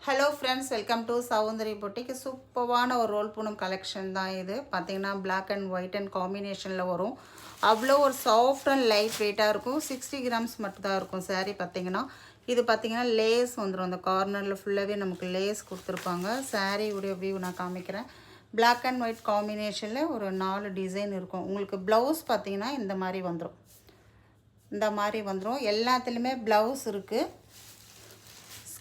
Hello friends, welcome to Soundari பொட்டிக்கு. சூப்பரான ஒரு role Poonam collection தான் இது. பார்த்தீங்கன்னா பிளாக் அண்ட் ஒயிட் அண்ட் காம்பினேஷனில் வரும். அவ்வளோ ஒரு சாஃப்ட் அண்ட் லைட் வெயிட்டாக இருக்கும். 60 கிராம்ஸ் மட்டும் தான் இருக்கும் சாரீ. பார்த்தீங்கன்னா இது பார்த்தீங்கன்னா லேஸ் வந்துடும். அந்த கார்னரில் ஃபுல்லாகவே நமக்கு லேஸ் கொடுத்துருப்பாங்க. சாரீவுடைய வியூ நான் காமிக்கிறேன். பிளாக் அண்ட் ஒயிட் காம்பினேஷனில் ஒரு 4 டிசைன் இருக்கும். உங்களுக்கு ப்ளவுஸ் பார்த்தீங்கன்னா இந்த மாதிரி வந்துடும். எல்லாத்துலேயுமே ப்ளவுஸ் இருக்குது.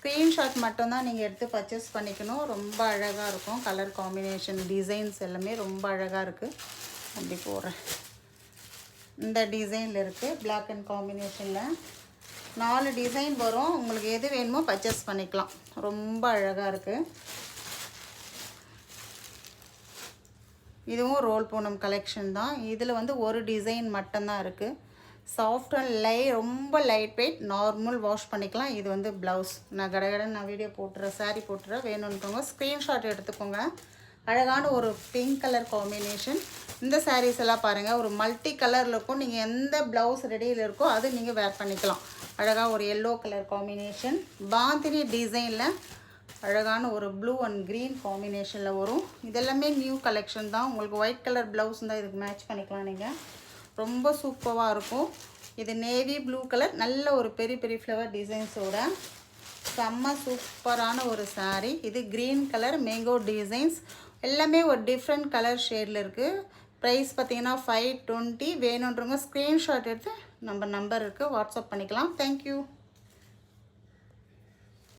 ஸ்க்ரீன்ஷாட் மட்டும்தான் நீங்கள் எடுத்து பர்ச்சேஸ் பண்ணிக்கணும். ரொம்ப அழகாக இருக்கும். கலர் காம்பினேஷன் டிசைன்ஸ் எல்லாமே ரொம்ப அழகாக இருக்குது. அப்படி போடுறேன். இந்த டிசைனில் இருக்குது. பிளாக் அண்ட் காம்பினேஷனில் 4 டிசைன் வரும். உங்களுக்கு எது வேணுமோ பர்ச்சேஸ் பண்ணிக்கலாம். ரொம்ப அழகாக இருக்குது. இதுவும் ரோல் பூனம் கலெக்ஷன் தான். இதில் வந்து ஒரு டிசைன் மட்டும்தான் இருக்குது. சாஃப்ட் அண்ட் ரொம்ப லைட் வெயிட், நார்மல் வாஷ் பண்ணிக்கலாம். இது வந்து ப்ளவுஸ். நான் நான் வீடியோ போட்டுறேன், சாரீ போட்டுறேன். வேணுன்றவங்க ஸ்க்ரீன்ஷாட் எடுத்துக்கோங்க. அழகான ஒரு பிங்க் கலர் காம்பினேஷன். இந்த சாரீஸ் எல்லாம் பாருங்கள், ஒரு மல்டி கலரில் இருக்கும். நீங்கள் எந்த ப்ளவுஸ் ரெடியில் இருக்கோ அது நீங்கள் வேர் பண்ணிக்கலாம். அழகாக ஒரு எல்லோ கலர் காம்பினேஷன். பாந்தினி டிசைனில் அழகான ஒரு ப்ளூ அண்ட் க்ரீன் காம்பினேஷனில் வரும். இதெல்லாமே நியூ கலெக்ஷன் தான். உங்களுக்கு ஒயிட் கலர் ப்ளவுஸ் தான் இதுக்கு மேட்ச் பண்ணிக்கலாம். நீங்கள் ரொம்ப சூப்பராக இருக்கும். இது நேவி ப்ளூ கலர், நல்ல ஒரு பெரிய பெரிய ஃப்ளவர் டிசைன்ஸோட செம்ம சூப்பரான ஒரு சாரீ. இது க்ரீன் கலர் மேங்கோ டிசைன்ஸ். எல்லாமே ஒரு டிஃப்ரெண்ட் கலர் ஷேடில் இருக்குது. ப்ரைஸ் பார்த்தீங்கன்னா 520. வேணுன்றவங்க ஸ்க்ரீன்ஷாட் எடுத்து நம்ம நம்பர் இருக்குது, வாட்ஸ்அப் பண்ணிக்கலாம். தேங்க்யூ.